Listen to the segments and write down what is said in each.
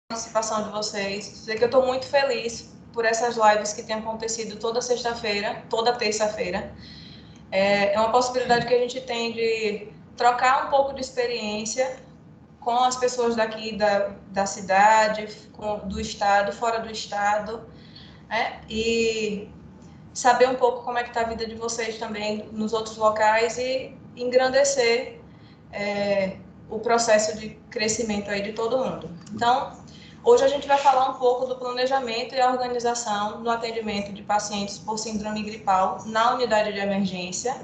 participação de vocês, dizer que eu estou muito feliz por essas lives que têm acontecido toda sexta-feira, toda terça-feira. É uma possibilidade que a gente tem de trocar um pouco de experiência com as pessoas daqui da cidade, do estado, fora do estado, né? E saber um pouco como é que está a vida de vocês também nos outros locais e engrandecer o processo de crescimento aí de todo mundo. Então, hoje a gente vai falar um pouco do planejamento e a organização no atendimento de pacientes por síndrome gripal na unidade de emergência.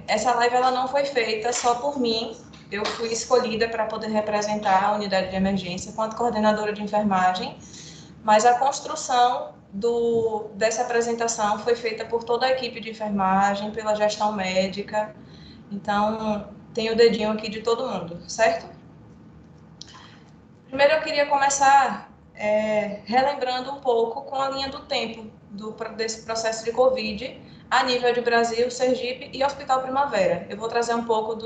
Essa live ela não foi feita só por mim, eu fui escolhida para poder representar a unidade de emergência enquanto coordenadora de enfermagem, mas a construção dessa apresentação foi feita por toda a equipe de enfermagem, pela gestão médica, então tem o dedinho aqui de todo mundo, certo? Primeiro eu queria começar relembrando um pouco com a linha do tempo desse processo de Covid a nível de Brasil, Sergipe e Hospital Primavera. Eu vou trazer um pouco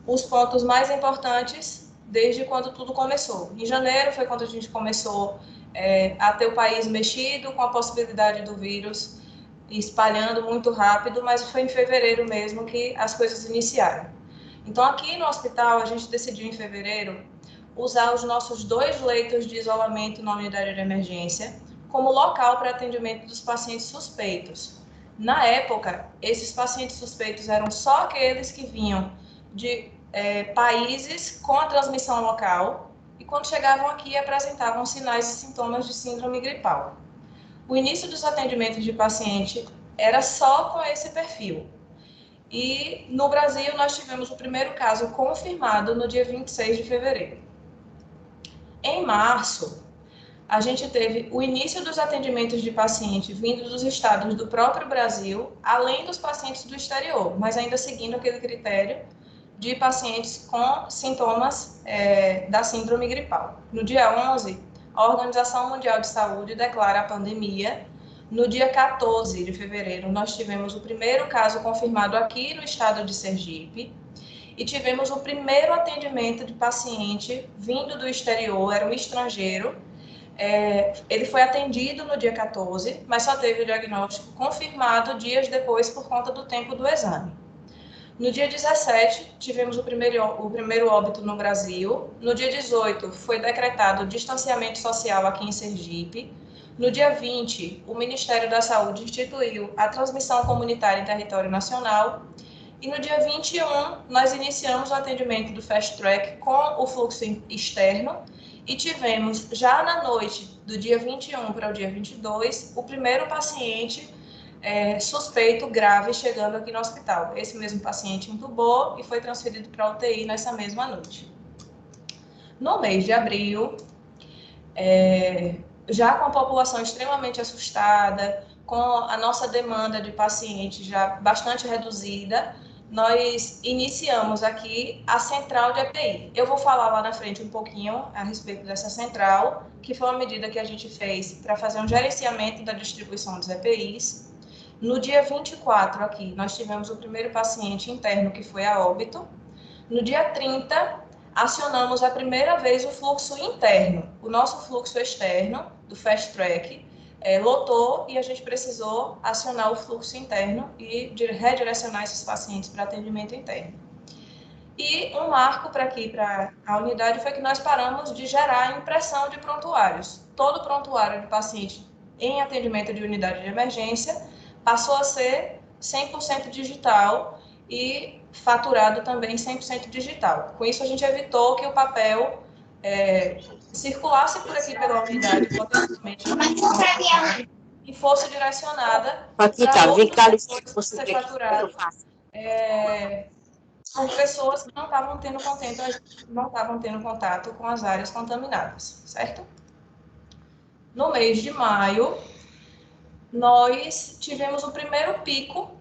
os pontos mais importantes desde quando tudo começou. Em janeiro foi quando a gente começou a ter o país mexido com a possibilidade do vírus espalhando muito rápido, mas foi em fevereiro mesmo que as coisas iniciaram. Então, aqui no hospital, a gente decidiu em fevereiro usar os nossos 2 leitos de isolamento na unidade de emergência como local para atendimento dos pacientes suspeitos. Na época, esses pacientes suspeitos eram só aqueles que vinham de países com a transmissão local e quando chegavam aqui apresentavam sinais e sintomas de síndrome gripal. O início dos atendimentos de paciente era só com esse perfil. E no Brasil nós tivemos o primeiro caso confirmado no dia 26 de fevereiro. Em março, a gente teve o início dos atendimentos de pacientes vindos dos estados do próprio Brasil, além dos pacientes do exterior, mas ainda seguindo aquele critério de pacientes com sintomas da síndrome gripal. No dia 11, a Organização Mundial de Saúde declara a pandemia. No dia 14 de fevereiro, nós tivemos o primeiro caso confirmado aqui no estado de Sergipe e tivemos o primeiro atendimento de paciente vindo do exterior, era um estrangeiro. Ele foi atendido no dia 14, mas só teve o diagnóstico confirmado dias depois por conta do tempo do exame. No dia 17, tivemos o primeiro óbito no Brasil. No dia 18, foi decretado o distanciamento social aqui em Sergipe. No dia 20, o Ministério da Saúde instituiu a transmissão comunitária em território nacional. E no dia 21, nós iniciamos o atendimento do Fast Track com o fluxo externo e tivemos, já na noite do dia 21 para o dia 22, o primeiro paciente suspeito grave chegando aqui no hospital. Esse mesmo paciente intubou e foi transferido para a UTI nessa mesma noite. No mês de abril, já com a população extremamente assustada, com a nossa demanda de pacientes já bastante reduzida, nós iniciamos aqui a central de EPI. Eu vou falar lá na frente um pouquinho a respeito dessa central, que foi uma medida que a gente fez para fazer um gerenciamento da distribuição dos EPIs. No dia 24 aqui, nós tivemos o primeiro paciente interno que foi a óbito. No dia 30, acionamos a primeira vez o fluxo interno. O nosso fluxo externo, do Fast Track, lotou e a gente precisou acionar o fluxo interno e redirecionar esses pacientes para atendimento interno. E um marco para aqui, para a unidade, foi que nós paramos de gerar impressão de prontuários. Todo prontuário de paciente em atendimento de unidade de emergência passou a ser 100% digital e faturado também 100% digital. Com isso, a gente evitou que o papel circulasse por aqui pela unidade potencialmente e fosse direcionada para outros setores ser faturado por pessoas que não estavam tendo contato com as áreas contaminadas, certo? No mês de maio, nós tivemos o primeiro pico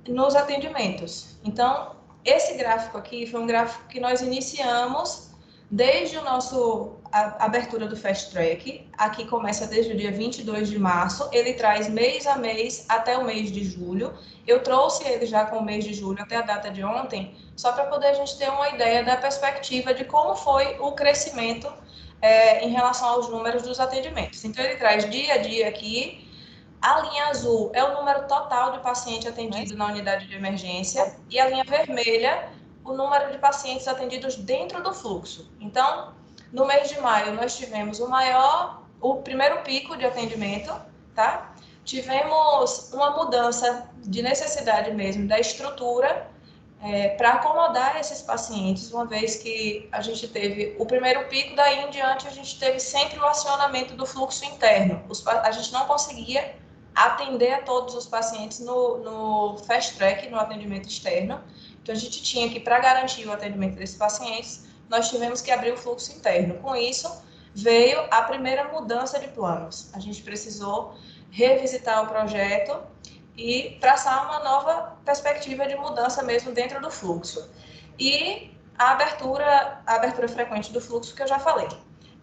nos atendimentos. Então, esse gráfico aqui foi um gráfico que nós iniciamos Desde a abertura do Fast Track, aqui começa desde o dia 22 de março, ele traz mês a mês até o mês de julho. Eu trouxe ele já com o mês de julho até a data de ontem, só para poder a gente ter uma ideia da perspectiva de como foi o crescimento em relação aos números dos atendimentos. Então, ele traz dia a dia aqui. A linha azul é o número total de paciente atendido na unidade de emergência e a linha vermelha, o número de pacientes atendidos dentro do fluxo. Então, no mês de maio, nós tivemos o primeiro pico de atendimento, tá? Tivemos uma mudança de necessidade mesmo da estrutura para acomodar esses pacientes, uma vez que a gente teve o primeiro pico, daí em diante a gente teve sempre o acionamento do fluxo interno. A gente não conseguia atender a todos os pacientes no Fast Track, no atendimento externo. Então, a gente tinha que, para garantir o atendimento desses pacientes, nós tivemos que abrir o fluxo interno. Com isso, veio a primeira mudança de planos. A gente precisou revisitar o projeto e traçar uma nova perspectiva de mudança mesmo dentro do fluxo. E a abertura frequente do fluxo que eu já falei.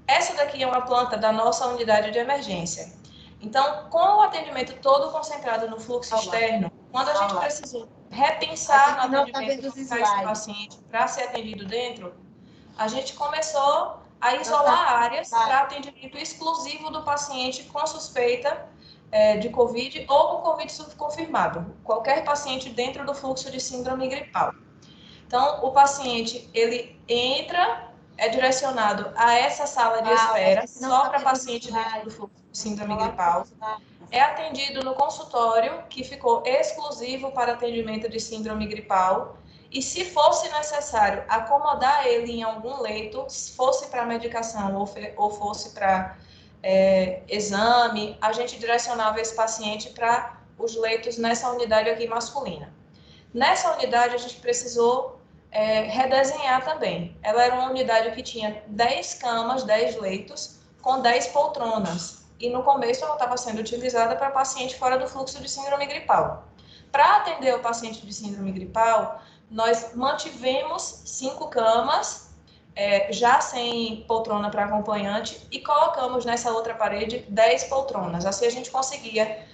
Essa daqui é uma planta da nossa unidade de emergência. Então, com o atendimento todo concentrado no fluxo externo, quando a gente precisou repensar no atendimento de esse paciente para ser atendido dentro, a gente começou a isolar áreas para atendimento exclusivo do paciente com suspeita de COVID ou com COVID confirmado, qualquer paciente dentro do fluxo de síndrome gripal. Então, o paciente, ele entra, é direcionado a essa sala de espera, só para paciente dentro do fluxo de síndrome gripal. É atendido no consultório, que ficou exclusivo para atendimento de síndrome gripal. E se fosse necessário acomodar ele em algum leito, se fosse para medicação ou fosse para exame, a gente direcionava esse paciente para os leitos nessa unidade aqui masculina. Nessa unidade, a gente precisou redesenhar também. Ela era uma unidade que tinha 10 camas, 10 leitos, com 10 poltronas. E no começo ela estava sendo utilizada para paciente fora do fluxo de síndrome gripal. Para atender o paciente de síndrome gripal, nós mantivemos 5 camas, já sem poltrona para acompanhante, e colocamos nessa outra parede 10 poltronas. Assim a gente conseguia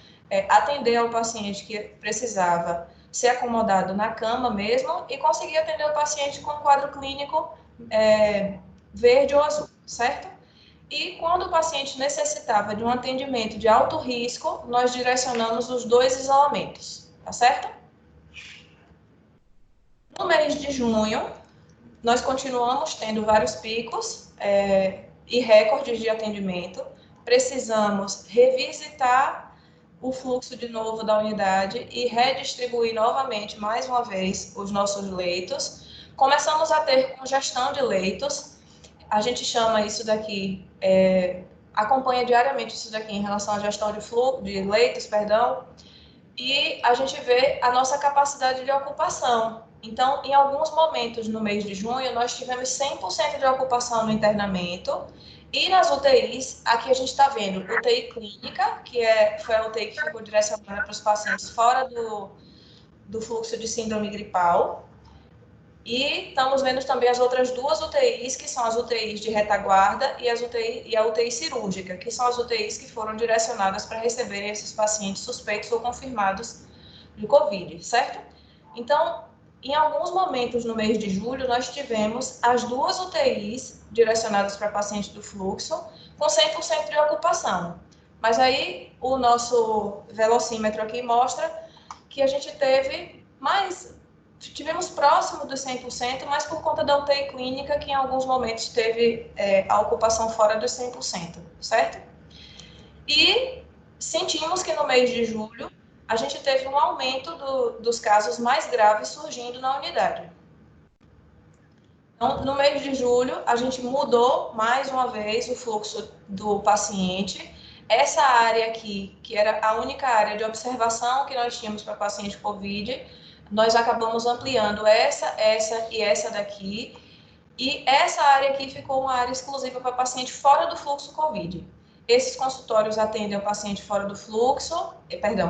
atender ao paciente que precisava ser acomodado na cama mesmo e conseguir atender o paciente com um quadro clínico verde ou azul, certo? E quando o paciente necessitava de um atendimento de alto risco, nós direcionamos os 2 isolamentos, tá certo? No mês de junho, nós continuamos tendo vários picos e recordes de atendimento. Precisamos revisitar o fluxo de novo da unidade e redistribuir novamente, mais uma vez, os nossos leitos. Começamos a ter congestão de leitos. A gente chama isso daqui, acompanha diariamente isso daqui em relação à gestão de leitos, perdão, e a gente vê a nossa capacidade de ocupação. Então, em alguns momentos no mês de junho, nós tivemos 100% de ocupação no internamento, e nas UTIs, aqui a gente está vendo UTI clínica, que foi a UTI que ficou direcionada para os pacientes fora do fluxo de síndrome gripal. E estamos vendo também as outras 2 UTIs, que são as UTIs de retaguarda e a UTI cirúrgica, que são as UTIs que foram direcionadas para receberem esses pacientes suspeitos ou confirmados de COVID, certo? Então, em alguns momentos no mês de julho, nós tivemos as 2 UTIs direcionadas para pacientes do fluxo, com 100% de ocupação. Mas aí, o nosso velocímetro aqui mostra que a gente tivemos próximo dos 100%, mas por conta da UTI clínica, que em alguns momentos teve a ocupação fora dos 100%, certo? E sentimos que no mês de julho, a gente teve um aumento dos casos mais graves surgindo na unidade. Então, no mês de julho, a gente mudou mais uma vez o fluxo do paciente. Essa área aqui, que era a única área de observação que nós tínhamos para paciente COVID, nós acabamos ampliando essa e essa daqui. E essa área aqui ficou uma área exclusiva para paciente fora do fluxo COVID. Esses consultórios atendem o paciente fora do fluxo,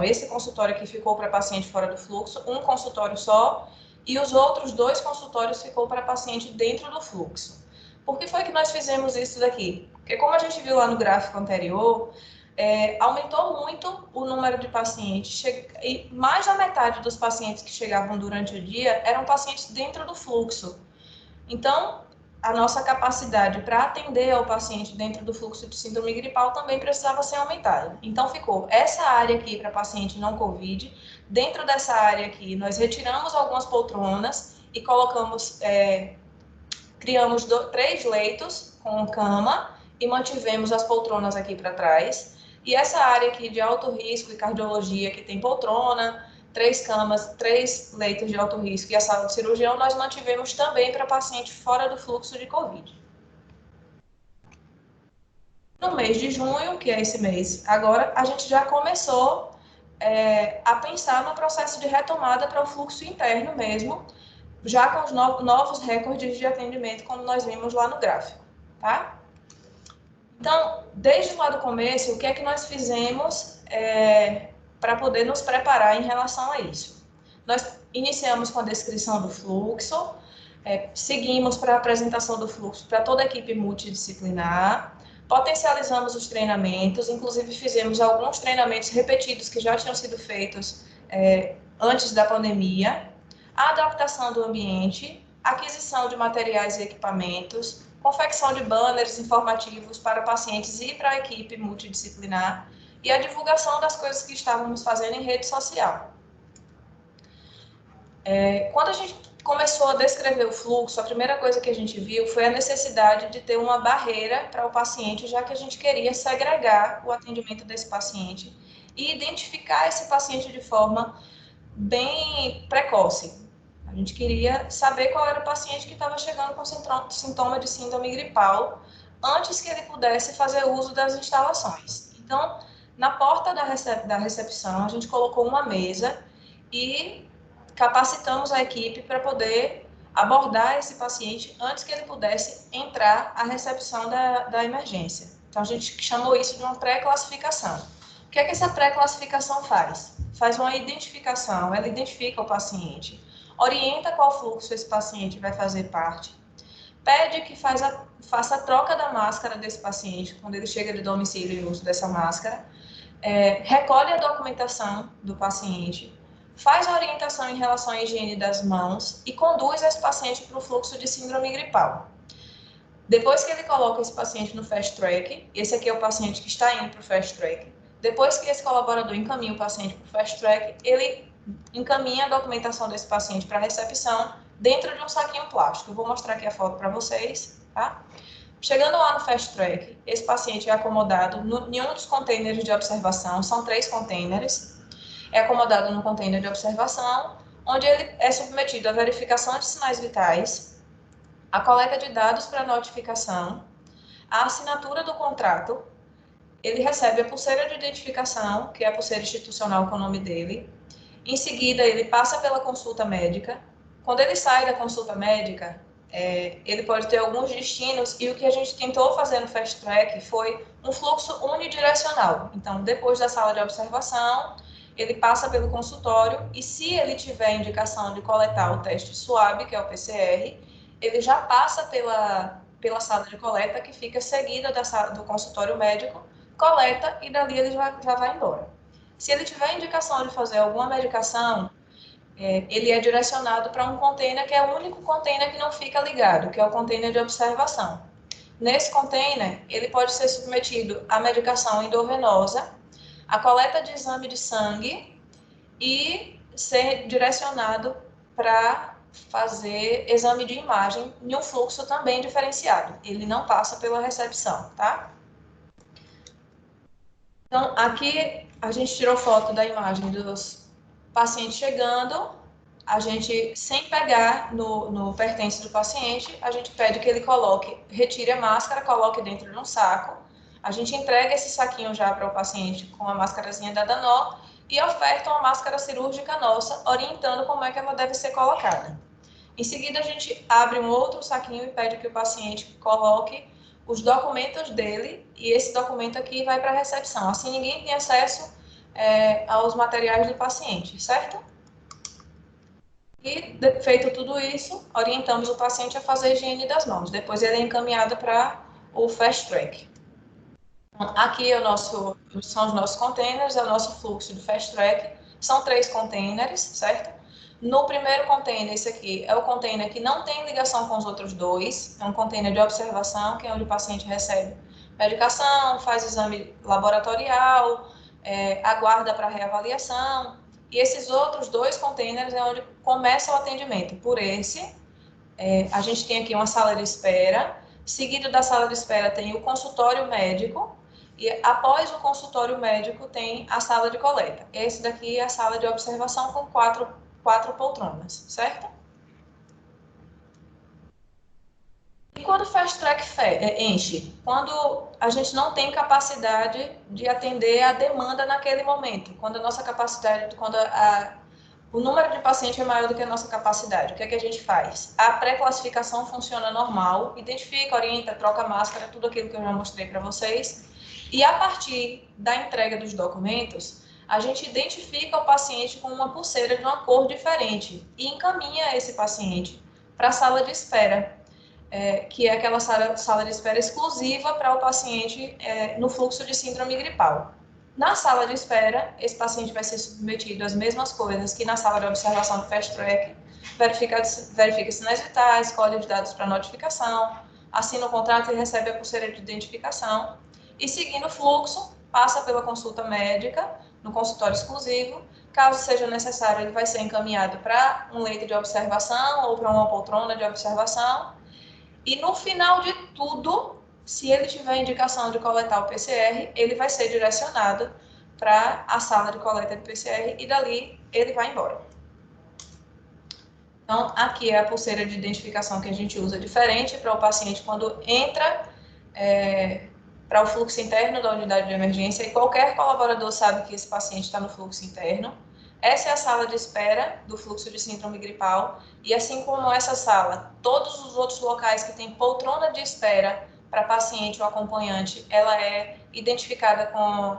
esse consultório aqui ficou para paciente fora do fluxo, um consultório só, e os outros 2 consultórios ficou para paciente dentro do fluxo. Por que foi que nós fizemos isso daqui? Porque como a gente viu lá no gráfico anterior, aumentou muito o número de pacientes, e mais da metade dos pacientes que chegavam durante o dia eram pacientes dentro do fluxo. Então, a nossa capacidade para atender ao paciente dentro do fluxo de síndrome gripal também precisava ser aumentada. Então, ficou essa área aqui para paciente não COVID. Dentro dessa área aqui, nós retiramos algumas poltronas e colocamos, criamos 3 leitos com cama e mantivemos as poltronas aqui para trás. E essa área aqui de alto risco e cardiologia, que tem poltrona, 3 camas, 3 leitos de alto risco e a sala de cirurgião, nós mantivemos também para paciente fora do fluxo de COVID. No mês de junho, que é esse mês agora, a gente já começou a pensar no processo de retomada para o fluxo interno mesmo, já com os novos recordes de atendimento, como nós vimos lá no gráfico, tá? Então, desde lá do começo, o que é que nós fizemos para poder nos preparar em relação a isso? Nós iniciamos com a descrição do fluxo, seguimos para a apresentação do fluxo para toda a equipe multidisciplinar, potencializamos os treinamentos, inclusive fizemos alguns treinamentos repetidos que já tinham sido feitos antes da pandemia, a adaptação do ambiente, aquisição de materiais e equipamentos, confecção de banners informativos para pacientes e para a equipe multidisciplinar e a divulgação das coisas que estávamos fazendo em rede social. Quando a gente começou a descrever o fluxo, a primeira coisa que a gente viu foi a necessidade de ter uma barreira para o paciente, já que a gente queria segregar o atendimento desse paciente e identificar esse paciente de forma bem precoce. A gente queria saber qual era o paciente que estava chegando com sintoma de síndrome gripal antes que ele pudesse fazer uso das instalações. Então, na porta da recepção, a gente colocou uma mesa e capacitamos a equipe para poder abordar esse paciente antes que ele pudesse entrar à recepção da emergência. Então, a gente chamou isso de uma pré-classificação. O que é que essa pré-classificação faz? Faz uma identificação, ela identifica o paciente, orienta qual fluxo esse paciente vai fazer parte, pede que faça a troca da máscara desse paciente quando ele chega de domicílio e uso dessa máscara, recolhe a documentação do paciente, faz a orientação em relação à higiene das mãos e conduz esse paciente para o fluxo de síndrome gripal. Depois que ele coloca esse paciente no fast track, esse aqui é o paciente que está indo para o fast track, depois que esse colaborador encaminha o paciente para o fast track, ele encaminha a documentação desse paciente para a recepção dentro de um saquinho plástico. Eu vou mostrar aqui a foto para vocês, tá? Chegando lá no fast track, esse paciente é acomodado em um dos containers de observação, são 3 containers, é acomodado no container de observação, onde ele é submetido à verificação de sinais vitais, a coleta de dados para notificação, a assinatura do contrato, ele recebe a pulseira de identificação, que é a pulseira institucional com o nome dele. Em seguida, ele passa pela consulta médica. Quando ele sai da consulta médica, ele pode ter alguns destinos, e o que a gente tentou fazer no Fast Track foi um fluxo unidirecional. Então, depois da sala de observação, ele passa pelo consultório, e se ele tiver indicação de coletar o teste SWAB, que é o PCR, ele já passa pela sala de coleta, que fica seguida do consultório médico, coleta, e dali ele já vai embora. Se ele tiver indicação de fazer alguma medicação, ele é direcionado para um container que é o único container que não fica ligado, que é o container de observação. Nesse container, ele pode ser submetido à medicação endovenosa, a coleta de exame de sangue e ser direcionado para fazer exame de imagem em um fluxo também diferenciado. Ele não passa pela recepção, tá? Então, aqui a gente tirou foto da imagem dos pacientes chegando, a gente, sem pegar no pertence do paciente, a gente pede que ele retire a máscara, coloque dentro de um saco, a gente entrega esse saquinho já para o paciente com a máscarazinha da Danó e oferta uma máscara cirúrgica nossa, orientando como é que ela deve ser colocada. Em seguida, a gente abre um outro saquinho e pede que o paciente coloque os documentos dele, e esse documento aqui vai para a recepção. Assim, ninguém tem acesso aos materiais do paciente, certo? E, feito tudo isso, orientamos o paciente a fazer a higiene das mãos. Depois ele é encaminhado para o Fast Track. Aqui são os nossos containers, é o nosso fluxo do Fast Track. São 3 containers, certo? No primeiro container, esse aqui é o container que não tem ligação com os outros 2. É um container de observação, que é onde o paciente recebe medicação, faz exame laboratorial, aguarda para reavaliação. E esses outros 2 containers é onde começa o atendimento. Por esse, a gente tem aqui uma sala de espera. Seguido da sala de espera tem o consultório médico. E após o consultório médico tem a sala de coleta. Esse daqui é a sala de observação com quatro poltronas, certo? E quando o Fast Track enche? Quando a gente não tem capacidade de atender a demanda naquele momento. Quando a nossa capacidade, o número de pacientes é maior do que a nossa capacidade. O que é que a gente faz? A pré-classificação funciona normal, identifica, orienta, troca máscara, tudo aquilo que eu já mostrei para vocês. E a partir da entrega dos documentos, a gente identifica o paciente com uma pulseira de uma cor diferente e encaminha esse paciente para a sala de espera, que é aquela sala de espera exclusiva para o paciente no fluxo de síndrome gripal. Na sala de espera, esse paciente vai ser submetido às mesmas coisas que na sala de observação do Fast Track, verifica sinais vitais, colhe os dados para notificação, assina o contrato e recebe a pulseira de identificação, e seguindo o fluxo, passa pela consulta médica, no consultório exclusivo. Caso seja necessário, ele vai ser encaminhado para um leito de observação ou para uma poltrona de observação. E no final de tudo, se ele tiver indicação de coletar o PCR, ele vai ser direcionado para a sala de coleta de PCR e dali ele vai embora. Então, aqui é a pulseira de identificação que a gente usa diferente para o paciente quando entra para o fluxo interno da unidade de emergência, e qualquer colaborador sabe que esse paciente está no fluxo interno. Essa é a sala de espera do fluxo de síndrome gripal, e assim como essa sala, todos os outros locais que tem poltrona de espera para paciente ou acompanhante, ela é identificada com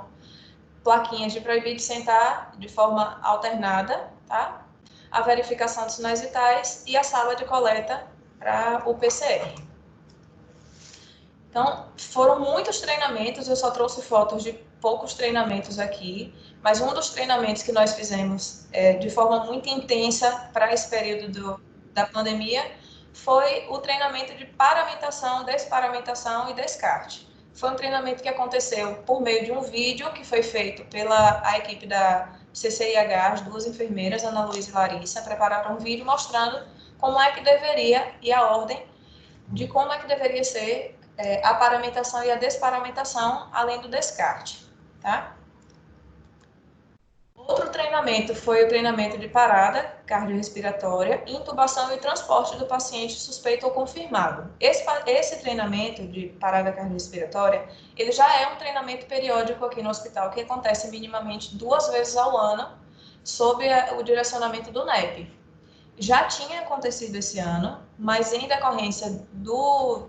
plaquinhas de proibir de sentar de forma alternada, tá? A verificação de sinais vitais e a sala de coleta para o PCR. Então, foram muitos treinamentos, eu só trouxe fotos de poucos treinamentos aqui, mas um dos treinamentos que nós fizemos de forma muito intensa para esse período da pandemia foi o treinamento de paramentação, desparamentação e descarte. Foi um treinamento que aconteceu por meio de um vídeo que foi feito pela equipe da CCIH, as 2 enfermeiras, Ana Luísa e Larissa, prepararam um vídeo mostrando como é que deveria, e a ordem de como é que deveria ser a paramentação e a desparamentação, além do descarte, tá? Outro treinamento foi o treinamento de parada cardiorrespiratória, intubação e transporte do paciente suspeito ou confirmado. Esse treinamento de parada cardiorrespiratória, ele já é um treinamento periódico aqui no hospital, que acontece minimamente 2 vezes ao ano, sob o direcionamento do NEP. Já tinha acontecido esse ano, mas em decorrência do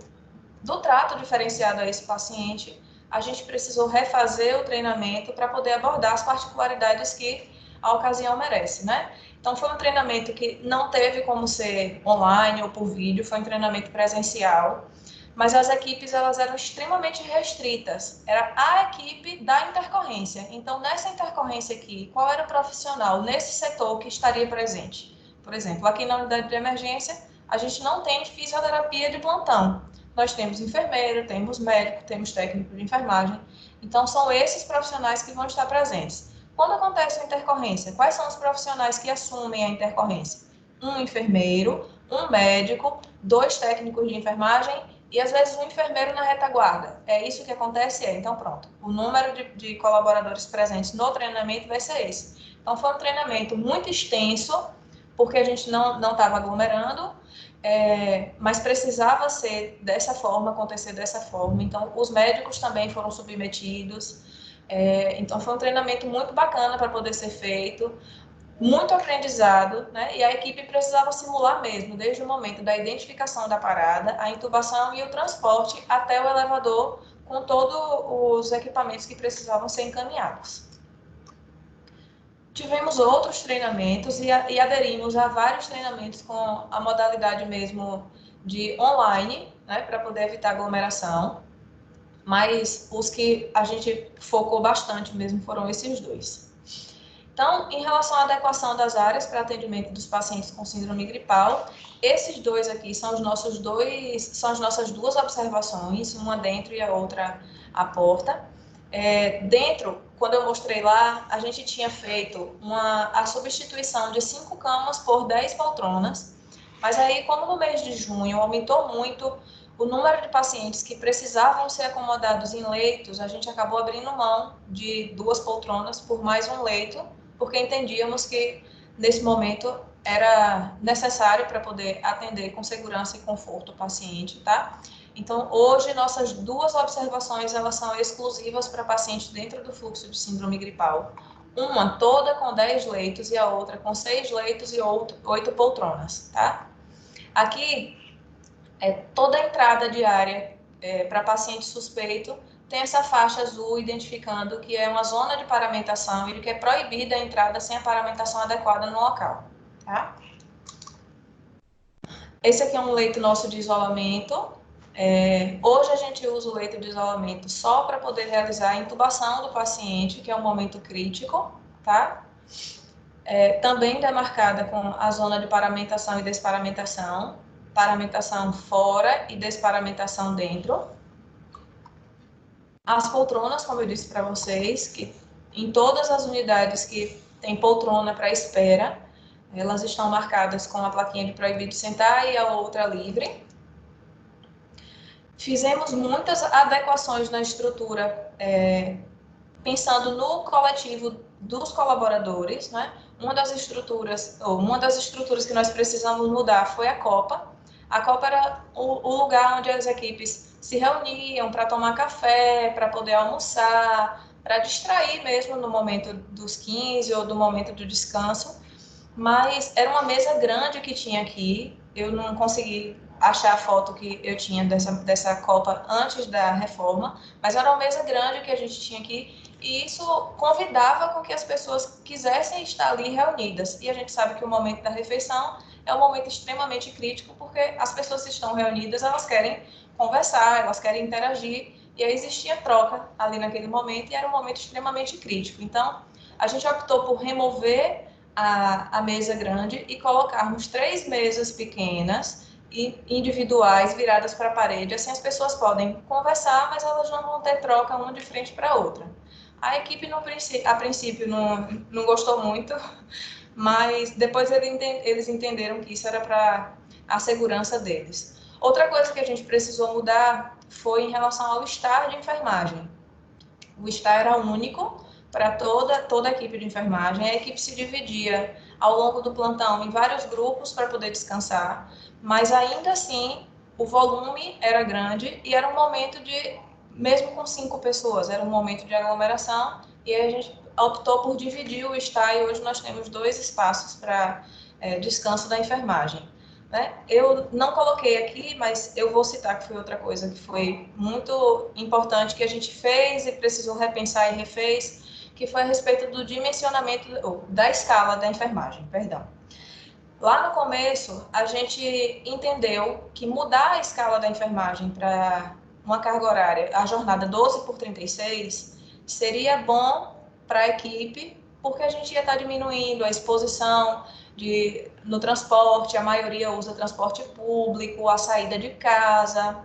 trato diferenciado a esse paciente, a gente precisou refazer o treinamento para poder abordar as particularidades que a ocasião merece, né? Então, foi um treinamento que não teve como ser online ou por vídeo, foi um treinamento presencial, mas as equipes elas eram extremamente restritas. Era a equipe da intercorrência. Então, nessa intercorrência aqui, qual era o profissional nesse setor que estaria presente? Por exemplo, aqui na unidade de emergência, a gente não tem fisioterapia de plantão. Nós temos enfermeiro, temos médico, temos técnico de enfermagem. Então, são esses profissionais que vão estar presentes. Quando acontece a intercorrência, quais são os profissionais que assumem a intercorrência? Um enfermeiro, um médico, 2 técnicos de enfermagem e, às vezes, um enfermeiro na retaguarda. É isso que acontece? Então, pronto. O número de colaboradores presentes no treinamento vai ser esse. Então, foi um treinamento muito extenso, porque a gente não estava aglomerando, mas precisava ser dessa forma, acontecer dessa forma. Então, os médicos também foram submetidos. Então, foi um treinamento muito bacana para poder ser feito, muito aprendizado, né? E a equipe precisava simular mesmo, desde o momento da identificação da parada, a intubação e o transporte até o elevador, com todos os equipamentos que precisavam ser encaminhados. tivemos outros treinamentos e aderimos a vários treinamentos com a modalidade mesmo de online, né, para poder evitar aglomeração, mas os que a gente focou bastante mesmo foram esses dois. Então, em relação à adequação das áreas para atendimento dos pacientes com síndrome gripal, esses dois aqui são as nossas duas observações, uma dentro e a outra à porta. Dentro, quando eu mostrei lá, a gente tinha feito a substituição de 5 camas por 10 poltronas, mas aí, como no mês de junho aumentou muito o número de pacientes que precisavam ser acomodados em leitos, a gente acabou abrindo mão de 2 poltronas por mais um leito, porque entendíamos que, nesse momento, era necessário para poder atender com segurança e conforto o paciente, tá? Então, hoje, nossas 2 observações, elas são exclusivas para pacientes dentro do fluxo de síndrome gripal. Uma toda com 10 leitos e a outra com 6 leitos e 8 poltronas, tá? Aqui, toda a entrada diária para paciente suspeito tem essa faixa azul identificando que é uma zona de paramentação e que é proibida a entrada sem a paramentação adequada no local, tá? Esse aqui é um leito nosso de isolamento. Hoje a gente usa o leito de isolamento só para poder realizar a intubação do paciente, que é um momento crítico, tá? Também demarcada com a zona de paramentação e desparamentação, paramentação fora e desparamentação dentro. As poltronas, como eu disse para vocês, que em todas as unidades que tem poltrona para espera, elas estão marcadas com a plaquinha de proibido sentar e a outra livre. Fizemos muitas adequações na estrutura, pensando no coletivo dos colaboradores, né? Uma das estruturas que nós precisamos mudar foi a copa. A copa era o lugar onde as equipes se reuniam para tomar café, para poder almoçar, para distrair mesmo no momento dos 15 ou do momento do descanso. Mas era uma mesa grande que tinha aqui, eu não consegui achar a foto que eu tinha dessa copa antes da reforma, mas era uma mesa grande que a gente tinha aqui, e isso convidava com que as pessoas quisessem estar ali reunidas. E a gente sabe que o momento da refeição é um momento extremamente crítico, porque as pessoas que estão reunidas, elas querem conversar, elas querem interagir, e aí existia troca ali naquele momento, e era um momento extremamente crítico. Então, a gente optou por remover a mesa grande e colocarmos 3 mesas pequenas e individuais viradas para a parede, assim as pessoas podem conversar, mas elas não vão ter troca uma de frente para a outra. A equipe, a princípio, não gostou muito, mas depois eles entenderam que isso era para a segurança deles. Outra coisa que a gente precisou mudar foi em relação ao estar de enfermagem. O estar era único para toda a equipe de enfermagem. A equipe se dividia ao longo do plantão em vários grupos para poder descansar, mas ainda assim o volume era grande e era um momento de, mesmo com 5 pessoas, era um momento de aglomeração, e aí a gente optou por dividir o estar, e hoje nós temos 2 espaços para descanso da enfermagem. Né? Eu não coloquei aqui, mas eu vou citar que foi outra coisa que foi muito importante que a gente fez e precisou repensar e refez, que foi a respeito do dimensionamento, ou da escala da enfermagem, perdão. Lá no começo, a gente entendeu que mudar a escala da enfermagem para uma carga horária, a jornada 12/36, seria bom para a equipe, porque a gente ia estar diminuindo a exposição no transporte, a maioria usa transporte público, a saída de casa,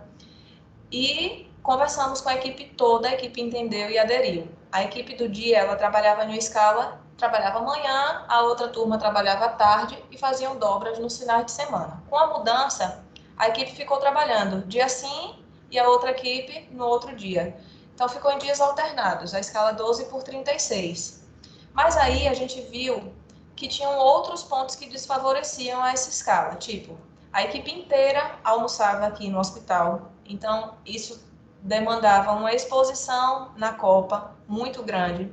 e conversamos com a equipe toda, a equipe entendeu e aderiu. A equipe do dia, ela trabalhava em uma escala, trabalhava manhã, a outra turma trabalhava à tarde e faziam dobras nos finais de semana. Com a mudança, a equipe ficou trabalhando dia sim e a outra equipe no outro dia. Então, ficou em dias alternados, a escala 12/36. Mas aí a gente viu que tinham outros pontos que desfavoreciam essa escala, tipo, a equipe inteira almoçava aqui no hospital, então isso demandava uma exposição na copa muito grande.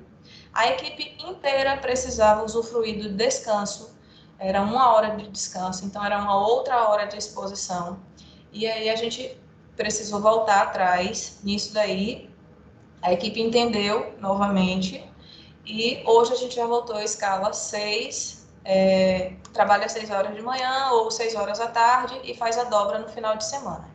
A equipe inteira precisava usufruir do descanso, era 1 hora de descanso, então era uma outra hora de exposição. E aí a gente precisou voltar atrás nisso daí, a equipe entendeu novamente E hoje a gente já voltou à escala 6, trabalha 6 horas de manhã ou 6 horas à tarde e faz a dobra no final de semana.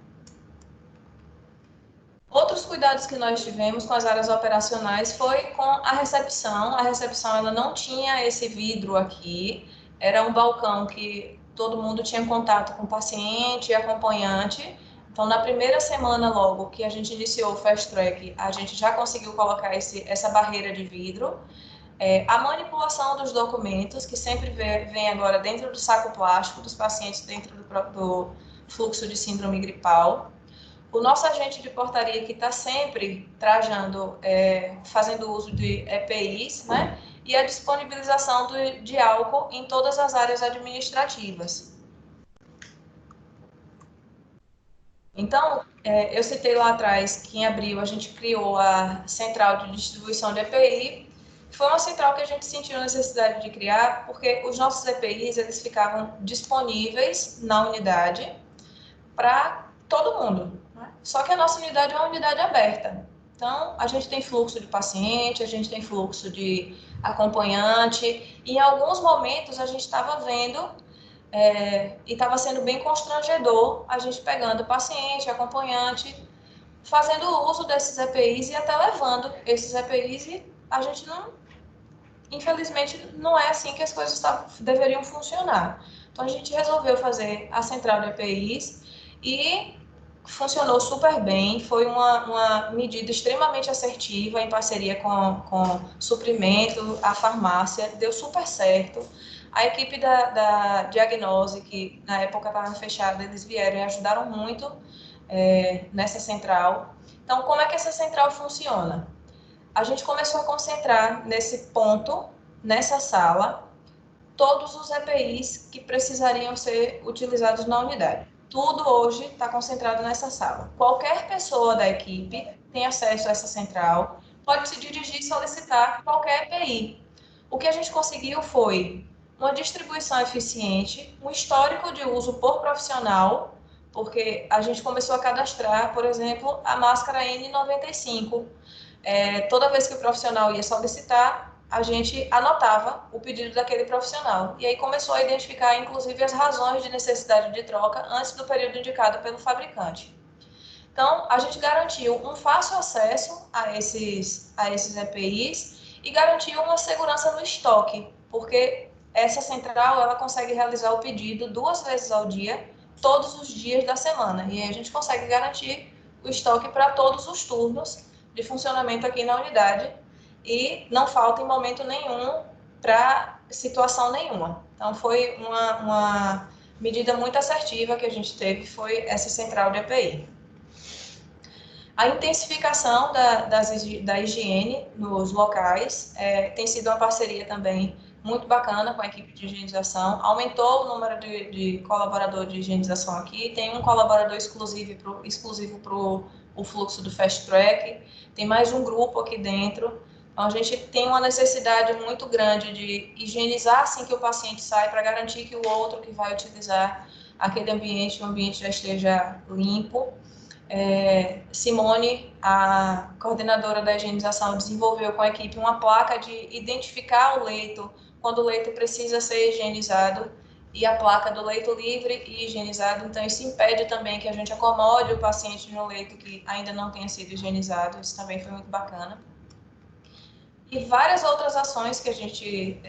Outros cuidados que nós tivemos com as áreas operacionais foi com a recepção. A recepção ela não tinha esse vidro aqui, era um balcão que todo mundo tinha contato com o paciente e acompanhante. Então, na primeira semana logo que a gente iniciou o Fast Track, a gente já conseguiu colocar essa barreira de vidro. A manipulação dos documentos, que sempre vem agora dentro do saco plástico dos pacientes dentro do fluxo de síndrome gripal. O nosso agente de portaria que está sempre trajando, fazendo uso de EPIs, né? E a disponibilização de álcool em todas as áreas administrativas. Então, eu citei lá atrás que em abril a gente criou a central de distribuição de EPI. Foi uma central que a gente sentiu a necessidade de criar, porque os nossos EPIs eles ficavam disponíveis na unidade para todo mundo. Né? Só que a nossa unidade é uma unidade aberta. Então, a gente tem fluxo de paciente, a gente tem fluxo de acompanhante, e em alguns momentos a gente estava vendo e estava sendo bem constrangedor a gente pegando paciente, acompanhante, fazendo uso desses EPIs e até levando esses EPIs e a gente não, infelizmente, não é assim que as coisas deveriam funcionar. Então, a gente resolveu fazer a central de EPIs e funcionou super bem, foi uma medida extremamente assertiva em parceria com suprimento, a farmácia, deu super certo. A equipe da diagnose, que na época estava fechada, eles vieram e ajudaram muito nessa central. Então, como é que essa central funciona? A gente começou a concentrar nesse ponto, nessa sala, todos os EPIs que precisariam ser utilizados na unidade. Tudo hoje está concentrado nessa sala. Qualquer pessoa da equipe tem acesso a essa central, pode se dirigir e solicitar qualquer EPI. O que a gente conseguiu foi uma distribuição eficiente, um histórico de uso por profissional, porque a gente começou a cadastrar, por exemplo, a máscara N95. Toda vez que o profissional ia solicitar, a gente anotava o pedido daquele profissional. E aí começou a identificar, inclusive, as razões de necessidade de troca antes do período indicado pelo fabricante. Então, a gente garantiu um fácil acesso a esses EPIs e garantiu uma segurança no estoque, porque essa central ela consegue realizar o pedido 2 vezes ao dia, todos os dias da semana. E aí a gente consegue garantir o estoque para todos os turnos de funcionamento aqui na unidade e não falta em momento nenhum para situação nenhuma. Então, foi uma medida muito assertiva que a gente teve, foi essa central de EPI. A intensificação da higiene nos locais tem sido uma parceria também muito bacana com a equipe de higienização, aumentou o número de colaboradores de higienização aqui, tem um colaborador exclusivo para o fluxo do Fast Track, tem mais um grupo aqui dentro. Então, a gente tem uma necessidade muito grande de higienizar assim que o paciente sai, para garantir que o outro que vai utilizar aquele ambiente, o ambiente já esteja limpo. Simone, a coordenadora da higienização, desenvolveu com a equipe uma placa de identificar o leito, quando o leito precisa ser higienizado, e a placa do leito livre e higienizado. Então, isso impede também que a gente acomode o paciente no leito que ainda não tenha sido higienizado. Isso também foi muito bacana. E várias outras ações que a gente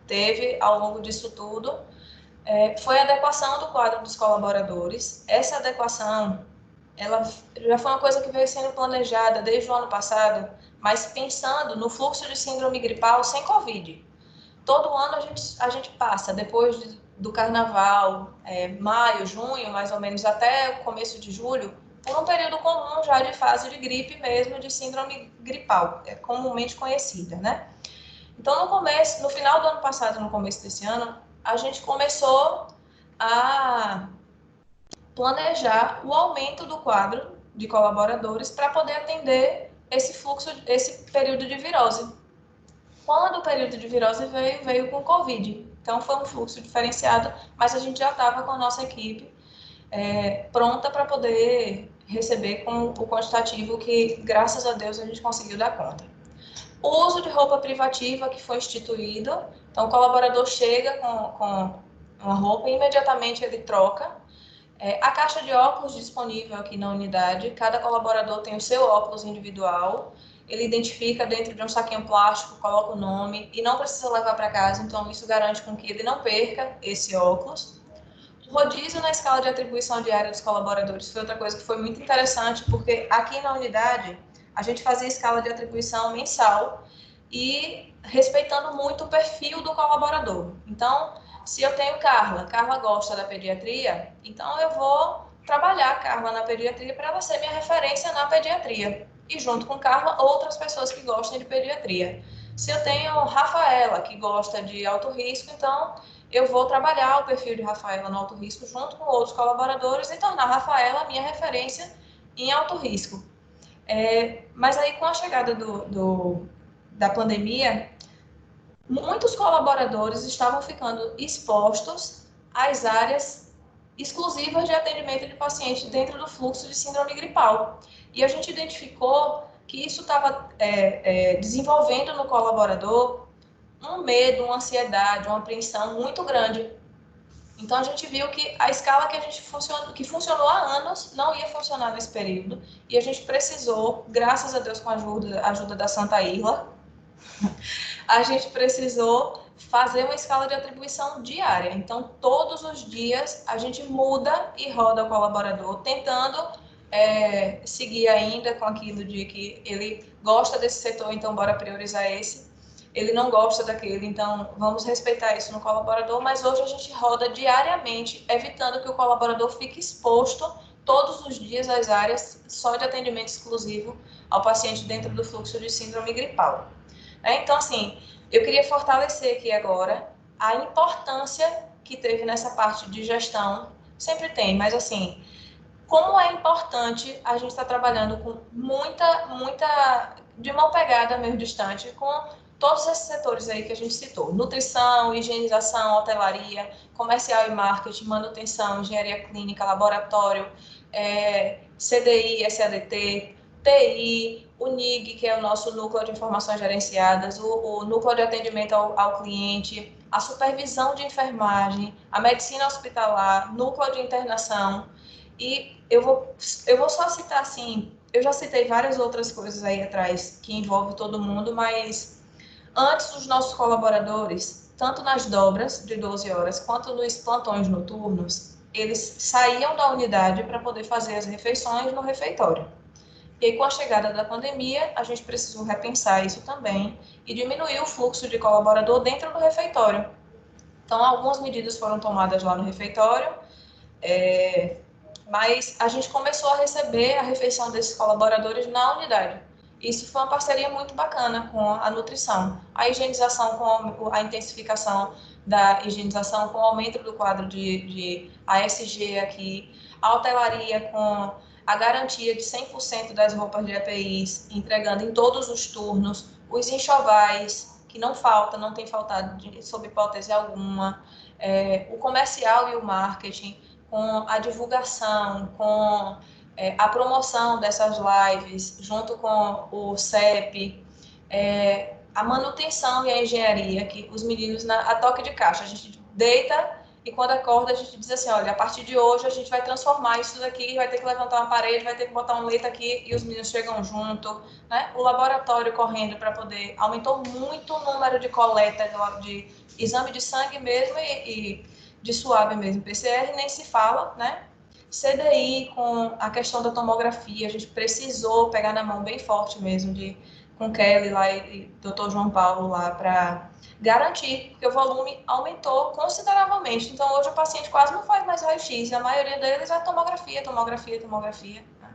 teve ao longo disso tudo. Foi a adequação do quadro dos colaboradores. Essa adequação, ela já foi uma coisa que veio sendo planejada desde o ano passado, mas pensando no fluxo de síndrome gripal sem Covid. Todo ano a gente passa, depois do carnaval, maio, junho, mais ou menos, até o começo de julho, por um período comum já de fase de gripe mesmo, de síndrome gripal, comumente conhecida, né? Então, no final do ano passado, no começo desse ano, a gente começou a planejar o aumento do quadro de colaboradores para poder atender esse fluxo, esse período de virose. Quando o período de virose veio com Covid. Então, foi um fluxo diferenciado, mas a gente já estava com a nossa equipe pronta para poder receber com o quantitativo que, graças a Deus, a gente conseguiu dar conta. O uso de roupa privativa que foi instituído, então o colaborador chega com uma roupa e imediatamente ele troca. A caixa de óculos disponível aqui na unidade, cada colaborador tem o seu óculos individual, ele identifica dentro de um saquinho plástico, coloca o nome e não precisa levar para casa, então isso garante com que ele não perca esse óculos. O rodízio na escala de atribuição diária dos colaboradores foi outra coisa que foi muito interessante, porque aqui na unidade a gente fazia escala de atribuição mensal e respeitando muito o perfil do colaborador. Então, se eu tenho Carla gosta da pediatria, então eu vou trabalhar a Carla na pediatria para ela ser minha referência na pediatria. E junto com Carla, outras pessoas que gostem de pediatria. Se eu tenho Rafaela, que gosta de alto risco, então eu vou trabalhar o perfil de Rafaela no alto risco junto com outros colaboradores e tornar a Rafaela a minha referência em alto risco. Mas aí, com a chegada da pandemia, muitos colaboradores estavam ficando expostos às áreas exclusivas de atendimento de pacientes dentro do fluxo de síndrome gripal. E a gente identificou que isso estava desenvolvendo no colaborador um medo, uma ansiedade, uma apreensão muito grande. Então a gente viu que a escala que funcionou há anos não ia funcionar nesse período e a gente precisou, graças a Deus com a ajuda da Santa Irla, a gente precisou fazer uma escala de atribuição diária. Então todos os dias a gente muda e roda o colaborador, tentando seguir ainda com aquilo de que ele gosta desse setor, então bora priorizar esse. Ele não gosta daquele, então vamos respeitar isso no colaborador, mas hoje a gente roda diariamente, evitando que o colaborador fique exposto todos os dias às áreas só de atendimento exclusivo ao paciente dentro do fluxo de síndrome gripal. Então, assim, eu queria fortalecer aqui agora a importância que teve nessa parte de gestão, sempre tem, mas assim, como é importante a gente estar trabalhando com de mão pegada meio distante, com todos esses setores aí que a gente citou: nutrição, higienização, hotelaria, comercial e marketing, manutenção, engenharia clínica, laboratório, CDI, SADT, TI, o NIG, que é o nosso núcleo de informações gerenciadas, o núcleo de atendimento ao cliente, a supervisão de enfermagem, a medicina hospitalar, núcleo de internação. E eu vou só citar assim, eu já citei várias outras coisas aí atrás que envolvem todo mundo, mas antes os nossos colaboradores, tanto nas dobras de 12 horas quanto nos plantões noturnos, eles saíam da unidade para poder fazer as refeições no refeitório. E aí, com a chegada da pandemia, a gente precisou repensar isso também e diminuir o fluxo de colaborador dentro do refeitório. Então, algumas medidas foram tomadas lá no refeitório, mas a gente começou a receber a refeição desses colaboradores na unidade. Isso foi uma parceria muito bacana com a nutrição. A higienização, com a intensificação da higienização, com o aumento do quadro de ASG aqui, a hotelaria com a garantia de 100% das roupas de EPIs, entregando em todos os turnos, os enxovais, que não falta, não tem faltado sob hipótese alguma, o comercial e o marketing, com a divulgação, com a promoção dessas lives, junto com o CEP, a manutenção e a engenharia, que os meninos, a toque de caixa, a gente deita e quando acorda a gente diz assim, olha, a partir de hoje a gente vai transformar isso daqui, vai ter que levantar uma parede, vai ter que botar um leito aqui e os meninos chegam junto, né? O laboratório correndo para poder, aumentou muito o número de coleta de exame de sangue mesmo e de suave mesmo, PCR nem se fala, né? CDI com a questão da tomografia, a gente precisou pegar na mão bem forte mesmo, com Kelly lá e Dr. João Paulo lá para garantir, porque o volume aumentou consideravelmente. Então, hoje o paciente quase não faz mais raio-x, a maioria deles é tomografia. Né?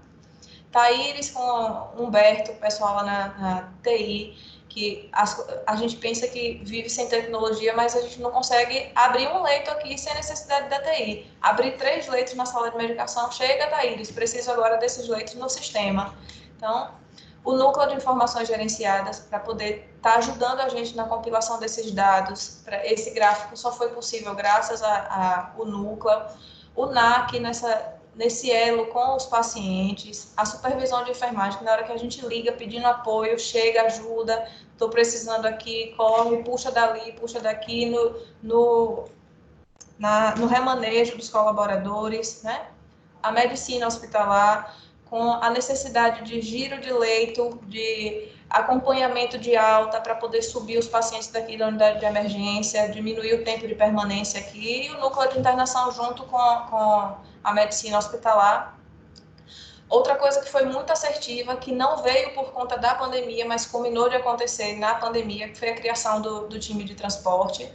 Thaíris com Humberto, o pessoal lá na TI, que a gente pensa que vive sem tecnologia, mas a gente não consegue abrir um leito aqui sem necessidade da TI. Abrir 3 leitos na sala de medicação, chega, Thaíris, preciso agora desses leitos no sistema. Então, o núcleo de informações gerenciadas para poder estar ajudando a gente na compilação desses dados. Esse gráfico só foi possível graças ao núcleo. O NAC, nesse elo com os pacientes, a supervisão de enfermagem, que na hora que a gente liga pedindo apoio, chega, ajuda, estou precisando aqui, corre, puxa dali, puxa daqui, no remanejo dos colaboradores, né? A medicina hospitalar, com a necessidade de giro de leito, de acompanhamento de alta para poder subir os pacientes daqui da unidade de emergência, diminuir o tempo de permanência aqui, e o núcleo de internação junto com a medicina hospitalar. Outra coisa que foi muito assertiva, que não veio por conta da pandemia, mas combinou de acontecer na pandemia, que foi a criação do time de transporte.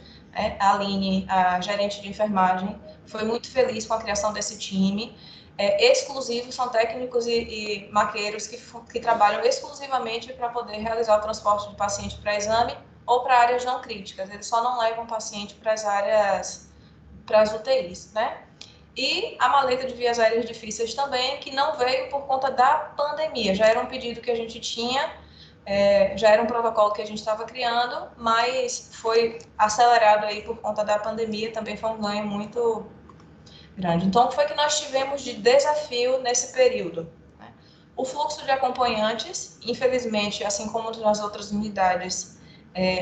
A Aline, a gerente de enfermagem, foi muito feliz com a criação desse time. Exclusivos, são técnicos e maqueiros que trabalham exclusivamente para poder realizar o transporte de paciente para exame ou para áreas não críticas. Eles só não levam paciente para as áreas, para as UTIs, né? E a maleta de vias aéreas difíceis também, que não veio por conta da pandemia. Já era um pedido que a gente tinha, já era um protocolo que a gente estava criando, mas foi acelerado aí por conta da pandemia, também foi um ganho muito grande. Então, o que foi que nós tivemos de desafio nesse período? O fluxo de acompanhantes, infelizmente, assim como nas outras unidades,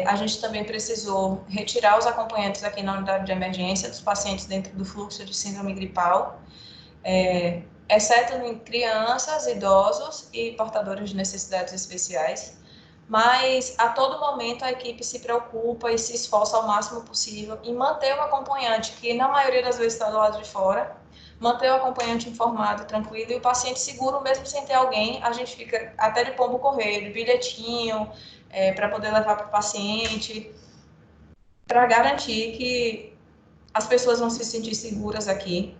a gente também precisou retirar os acompanhantes aqui na unidade de emergência dos pacientes dentro do fluxo de síndrome gripal, exceto em crianças, idosos e portadores de necessidades especiais. Mas a todo momento a equipe se preocupa e se esforça ao máximo possível em manter o acompanhante, que na maioria das vezes está do lado de fora, manter o acompanhante informado, tranquilo, e o paciente seguro, mesmo sem ter alguém, a gente fica até de pombo correio, de bilhetinho, para poder levar para o paciente, para garantir que as pessoas vão se sentir seguras aqui.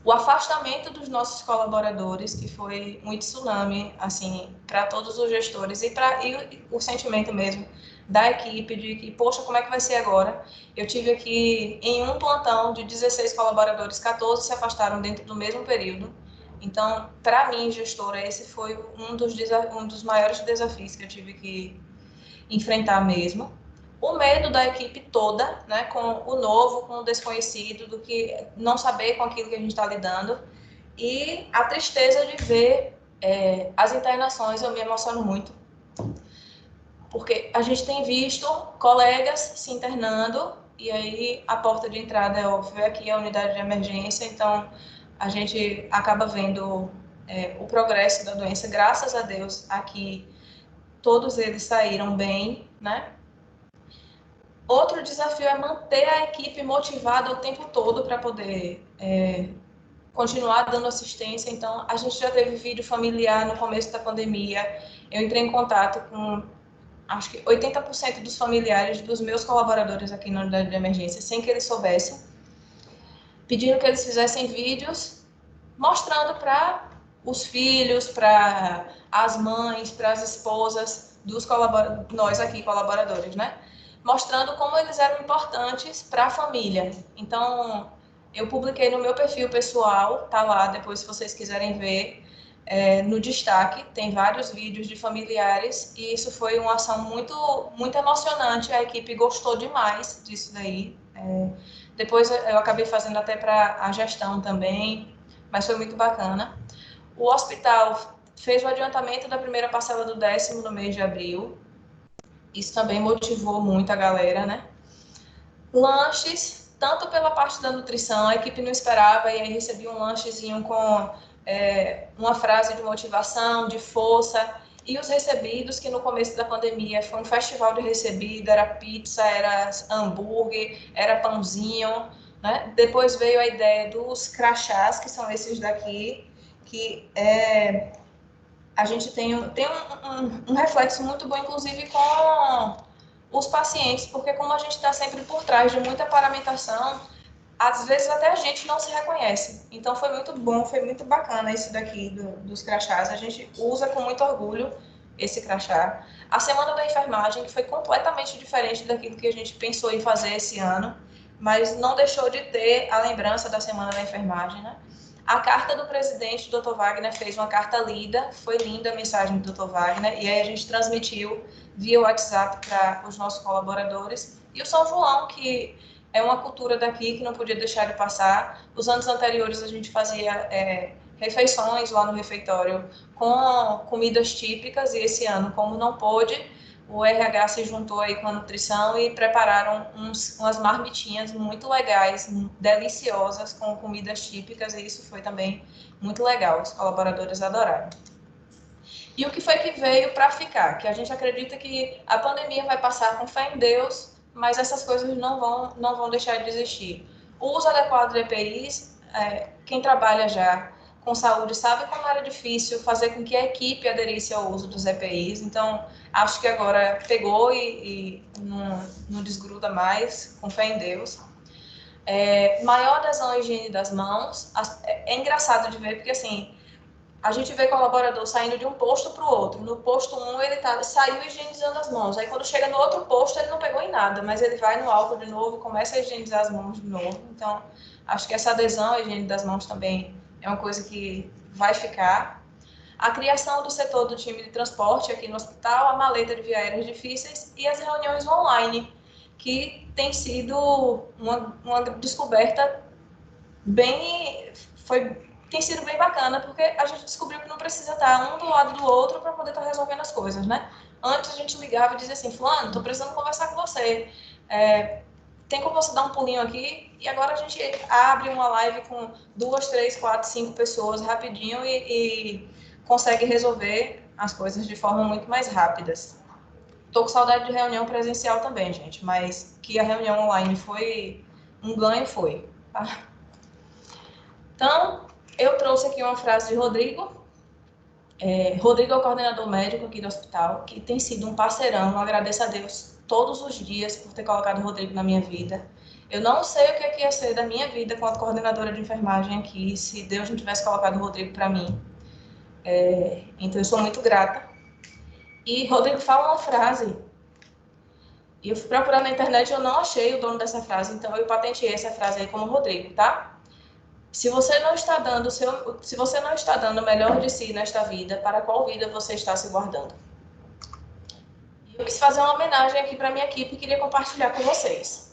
O afastamento dos nossos colaboradores, que foi um tsunami, assim, para todos os gestores, e o sentimento mesmo da equipe de que, poxa, como é que vai ser agora? Eu tive aqui, em um plantão de 16 colaboradores, 14 se afastaram dentro do mesmo período. Então, para mim, gestora, esse foi um dos maiores desafios que eu tive que enfrentar mesmo. O medo da equipe toda, né, com o novo, com o desconhecido, do que não saber com aquilo que a gente está lidando, e a tristeza de ver as internações. Eu me emociono muito, porque a gente tem visto colegas se internando, e aí a porta de entrada é óbvio, aqui é a unidade de emergência, então a gente acaba vendo o progresso da doença. Graças a Deus, aqui todos eles saíram bem, né? Outro desafio é manter a equipe motivada o tempo todo para poder continuar dando assistência. Então, a gente já teve vídeo familiar no começo da pandemia. Eu entrei em contato com, acho que 80% dos familiares dos meus colaboradores aqui na unidade de emergência, sem que eles soubessem, pedindo que eles fizessem vídeos mostrando para os filhos, para as mães, para as esposas dos nós aqui, colaboradores, né? Mostrando como eles eram importantes para a família. Então, eu publiquei no meu perfil pessoal, tá lá, depois se vocês quiserem ver, no destaque, tem vários vídeos de familiares, e isso foi uma ação muito, muito emocionante, a equipe gostou demais disso daí. Depois eu acabei fazendo até para a gestão também, mas foi muito bacana. O hospital fez o adiantamento da primeira parcela do 10º no mês de abril, isso também motivou muito a galera, né? Lanches, tanto pela parte da nutrição, a equipe não esperava, e aí recebia um lanchezinho com uma frase de motivação, de força, e os recebidos, que no começo da pandemia foi um festival de recebido, era pizza, era hambúrguer, era pãozinho, né? Depois veio a ideia dos crachás, que são esses daqui, que a gente tem um reflexo muito bom, inclusive, com os pacientes, porque como a gente está sempre por trás de muita paramentação, às vezes até a gente não se reconhece. Então foi muito bom, foi muito bacana isso daqui dos crachás. A gente usa com muito orgulho esse crachá. A semana da enfermagem, que foi completamente diferente daquilo que a gente pensou em fazer esse ano, mas não deixou de ter a lembrança da semana da enfermagem, né? A carta do presidente, Dr. Wagner, fez uma carta lida, foi linda a mensagem do Dr. Wagner, e aí a gente transmitiu via WhatsApp para os nossos colaboradores. E o São João, que é uma cultura daqui que não podia deixar de passar. Os anos anteriores a gente fazia refeições lá no refeitório com comidas típicas, e esse ano, como não pôde, o RH se juntou aí com a nutrição e prepararam umas marmitinhas muito legais, deliciosas, com comidas típicas, e isso foi também muito legal, os colaboradores adoraram. E o que foi que veio para ficar? Que a gente acredita que a pandemia vai passar com fé em Deus, mas essas coisas não vão deixar de existir. O uso adequado de EPIs, quem trabalha já com saúde sabe como era difícil fazer com que a equipe aderisse ao uso dos EPIs, então acho que agora pegou e não desgruda mais, com fé em Deus. Maior adesão à higiene das mãos, é engraçado de ver, porque assim, a gente vê colaborador saindo de um posto para o outro. No posto 1, ele saiu higienizando as mãos. Aí, quando chega no outro posto, ele não pegou em nada, mas ele vai no álcool de novo e começa a higienizar as mãos de novo. Então, acho que essa adesão à higiene das mãos também é uma coisa que vai ficar. A criação do setor do time de transporte aqui no hospital, a maleta de viagens difíceis e as reuniões online, que tem sido uma descoberta tem sido bem bacana, porque a gente descobriu que não precisa estar um do lado do outro para poder estar resolvendo as coisas, né? Antes a gente ligava e dizia assim, fulano, estou precisando conversar com você, tem como você dar um pulinho aqui? E agora a gente abre uma live com 2, 3, 4, 5 pessoas rapidinho e consegue resolver as coisas de forma muito mais rápidas. Tô com saudade de reunião presencial também, gente, mas que a reunião online foi um ganho, foi. Tá? Então, eu trouxe aqui uma frase de Rodrigo. Rodrigo é o coordenador médico aqui do hospital, que tem sido um parceirão. Eu agradeço a Deus todos os dias por ter colocado o Rodrigo na minha vida. Eu não sei o que ia ser da minha vida com a coordenadora de enfermagem aqui, se Deus não tivesse colocado o Rodrigo para mim. Então, eu sou muito grata. E Rodrigo fala uma frase, e eu fui procurar na internet e eu não achei o dono dessa frase, então eu patenteei essa frase aí como Rodrigo, tá? Se você não está dando o melhor de si nesta vida, para qual vida você está se guardando? Eu quis fazer uma homenagem aqui para minha equipe e queria compartilhar com vocês.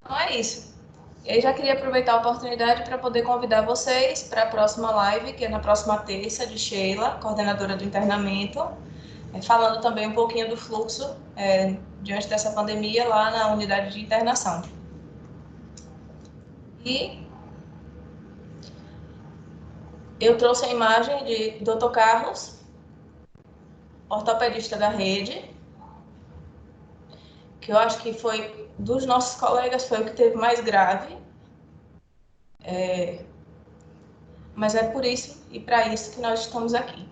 Então é isso. E aí já queria aproveitar a oportunidade para poder convidar vocês para a próxima live, que é na próxima terça, de Sheila, coordenadora do internamento, falando também um pouquinho do fluxo diante dessa pandemia lá na unidade de internação. E Eu trouxe a imagem de Dr. Carlos, ortopedista da rede, que eu acho que foi, dos nossos colegas, foi o que teve mais grave. Mas é por isso e para isso que nós estamos aqui.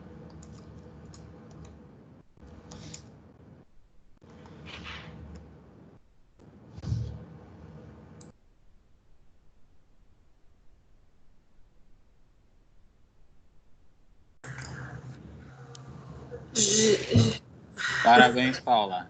Parabéns, Paula.